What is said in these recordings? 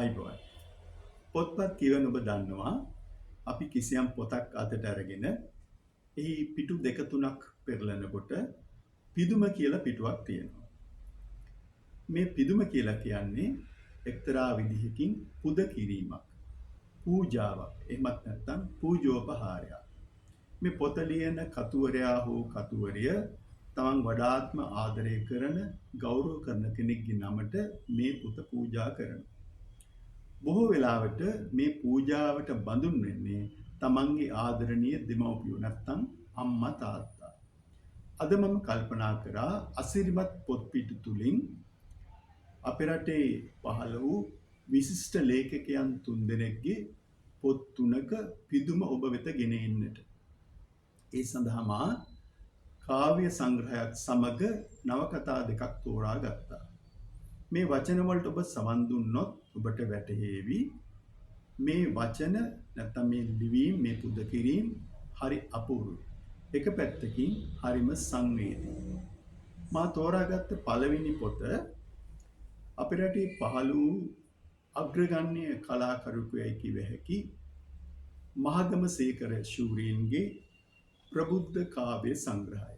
අයිබෝන් පොත්පත් කියවන ඔබ දන්නවා අපි කිසියම් පොතක් අතට අරගෙන එහි පිටු දෙක තුනක් පෙරලනකොට පිදුම කියලා පිටුවක් තියෙනවා. මේ පිදුම කියලා කියන්නේ එක්තරා විදිහකින් පුද කිරීමක්, පූජාවක්, එහෙමත් නැත්නම් පූජෝපහාරයක්. මේ පොත ලියන කතුවරයා හෝ කතුවරිය තමන් වඩාත්ම ආදරය කරන, ගෞරව කරන කෙනෙක්ගේ නමට මේ පොත පූජා කරනවා. බොහෝ වෙලාවට මේ පූජාවට බඳුන් වෙන්නේ තමන්ගේ ආදරණීය දෙමව්පියෝ නැත්නම් අම්මා තාත්තා. අද මම කල්පනා කරා අසිරිමත් පොත් පිටු තුලින් අපේ රටේ පහළ වූ විශිෂ්ට ලේඛකයන් තුන්දෙනෙක්ගේ පොත් තුනක පිදුම ඔබ වෙත ගෙන එන්නට. ඒ සඳහා මා කාව්‍ය සංග්‍රහයක් සමග නවකතා දෙකක් තෝරා ගත්තා. මේ වචන වලට ඔබ සවන් දුන්නොත් ඔබට වැටහෙවි මේ වචන නැත්නම් මේ ලිවීම, මේ පුද කිරීම හරි අපූර්වයි. එක පැත්තකින් හරිම සංවේදී. මා තෝරාගත්ත පළවෙනි පොත අපේ රටේ පහළ වූ අග්‍රගණ්‍ය කලාකරුවෙකු කිව හැකි මහගම සේකර ශූරීන්ගේ ප්‍රබුද්ධ කාව්‍ය සංග්‍රහය.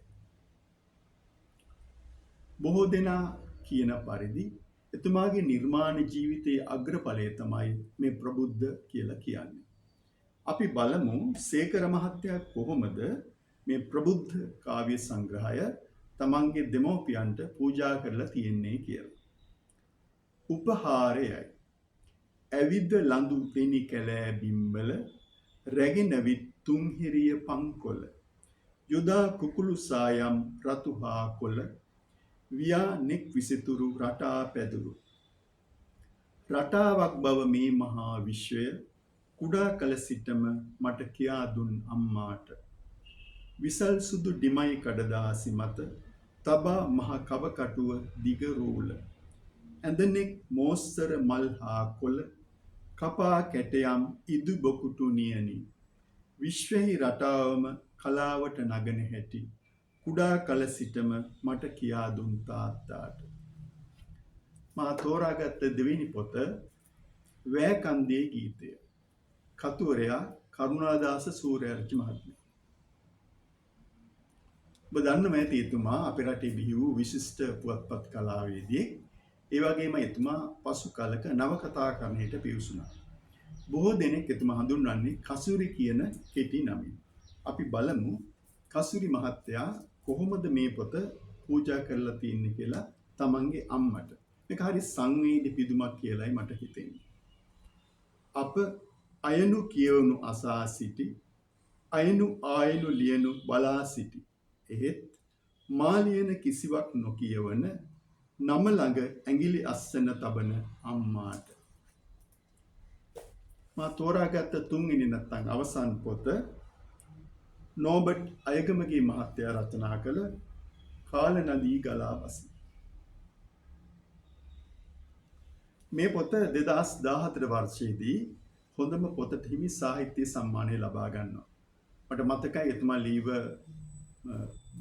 බොහෝ දෙනා කියන පරිදි එතුමාගේ නිර්මාණ ජීවිතයේ අග්‍රඵලය තමයි මේ ප්‍රබුද්ධ කියලා කියන්නේ. අපි බලමු සේකර මහත්තයා කොහොමද මේ ප්‍රබුද්ධ කාව්‍ය සංග්‍රහය තමන්ගේ දෙමව්පියන්ට පූජා කරලා තියෙන්නේ කියලා. උපහාරයයි. ඇවිද ලඳු පෙනි කැලෑ බිම්බල රැගෙන විත් තුන්හිරිය පංකොල යොදා කුකුළු සායම් රතු හා කොළ වියා නෙක් විසිතුරු රටා පැදුරු රටාවක් බව මේ මහා විශ්වය කුඩා කල සිටම මට කියා දුන් අම්මාට විසල් සුදු ඩිමයි කඩදාසි මත තබා මහ කවකටුව දිග රූල ඇඳනෙක් මෝස්තර මල් හා කොළ කපා කැටයම් ඉදු බොකුටු නියනි විශ්වෙහි රටාවම කලාවට නගන හැටි කුඩා කල සිටම මට කියා දුන් තාත්තාට. මා තෝරාගත්ත දෙවෙනි පොත වෑකන්දේ ගීතය. කතුවරයා කරුණාදාස සූර්යාර්චි මහත්මයා. ඔබ දන්නම ඇති එතුමා අපේ රටේ බිහි වූ විශිෂ්ට පුවත්පත් කලාවේදියෙක්. ඒ වගේම එතුමා පසු කලක නවකථාකරණයට පිවිසුණා. බොහෝ දෙනෙක් එතුමා හඳුන්වන්නේ කසූරි කියන කෙටි නමින්. අපි බලමු කසූරි මහත්තයා කොහොමද මේ පොත පූජා කරලා තියන්නේ කියලා තමන්ගේ අම්මට. මේක හරි සංවේදී පිදුමක් කියලායි මට හිතෙන්නේ. අප අයනු කියවනු අසා සිටි, අයනු ආයනු ලියනු බලා සිටි. එහෙත් මා ලියන කිසිවක් නොකියවන නම ළඟ ඇඟිලි අස්සන තබන අම්මාට. මා තෝරාගත්ත තුන්වෙනි නැත්නම් අවසන් පොත නෝබර්ට් අයගමගේ මහත්තයා රචනා කළ කාල නදී ගලා බසී. මේ පොත 2014 වර්ෂයේදී හොඳම පොතට හිමි සාහිත්‍ය සම්මානය ලබා ගන්නවා. මට මතකයි එතුමා ලීව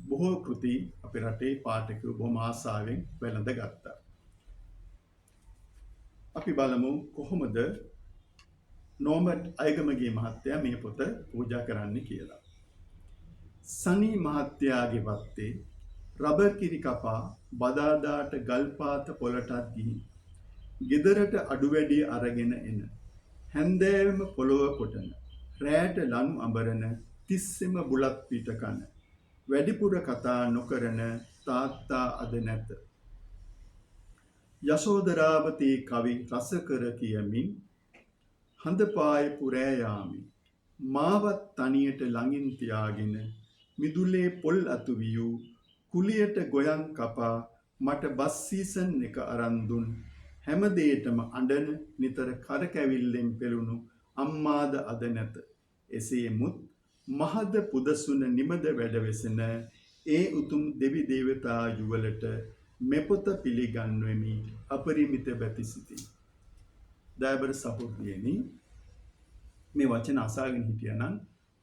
බොහෝ කෘති අපේ රටේ පාඨකයෝ බොහොම ආසාවෙන් වැළඳ ගත්තා. අපි බලමු කොහොමද නෝබර්ට් අයගමගේ මහත්තයා මේ පොත පූජා කරන්නේ කියලා. සනී මහත්තයාගේ වත්තේ රබර් කිරි කපා බදාදාට ගල්පාත පොළටත් ගිහින් ගෙදරට අඩු වැඩි අරගෙන එන හැන්දෑවෙම පොළොව කොටන රැට ලනු අඹරන තිස්සෙම බුලත් පිට කන වැඩිපුර කතා නොකරන තාත්තා අද නැත. යශෝදරාවතී කවි රස කර කියමින් හඳපාය පුරෑ යාමි මාවත් තනියට ළඟින් තියාගෙන මිදුලේ පොල් අතු වියූ කුලියට ගොයන් කපා මට බස් සීසන් එක අරන් දුන් හැමදේටම අඬන නිතර කරකැවිල්ලෙන් පෙළුණු අම්මාද අද නැත. එසේ මුත් මහද පුදසුන නිමද වැඩවෙසෙන ඒ උතුම් දෙවි දේවතා යුවලට මෙපොත පිළිගන්වෙමි අපරිමිත බැතිසිතින්. දයාබර සහෝදරියනි, මේ වචන අසාගෙන හිටියනම්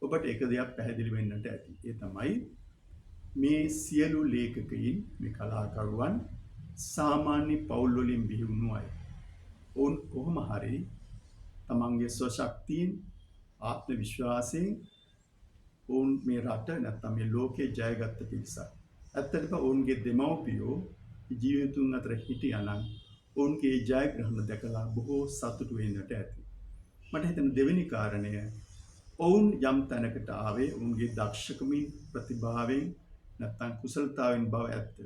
ඔබට එක දෙයක් පැහැදිලි වෙන්නට ඇති. ඒ තමයි මේ සියලු ලේඛකයින්, මේ කලාකරුවන් සාමාන්‍ය පවුල් වලින් බිහි වුණු අය. ඔවුන් කොහොම හරි තමන්ගේ ස්වශක්තියෙන් ආත්ම විශ්වාසයෙන් ඔවුන් මේ රට නැත්තම් මේ ලෝකේ ජයගත්ත පිරිසක්. ඇත්තටම ඔවුන්ගේ දෙමව්පියෝ ජීවිතුන් අතර හිටියා නම් ඔවුන්ගේ ජයග්‍රහණ දැකලා බොහෝ සතුටු වෙන්නට ඇති. මට හිතෙන දෙවෙනි කාරණය ඔවුන් යම් තැනකට ආවේ ඔවුන්ගේ දක්ෂකමින් ප්‍රතිභාවෙන් නැත්තම් කුසලතාවෙන් බව ඇත්ත.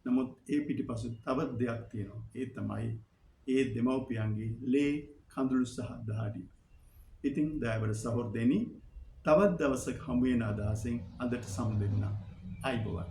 නමුත් ඒ පිටිපසු තවත් දෙයක් තියෙනවා. ඒ තමයි ඒ දෙමව්පියන්ගේ ලේ කඳුළු සහ දහඩිය. ඉතින් දයාවර සහෝදරයනි තවත් දවසක හමු වෙන අදහසින් අදට සමු දෙන්න. අයබෝවන්.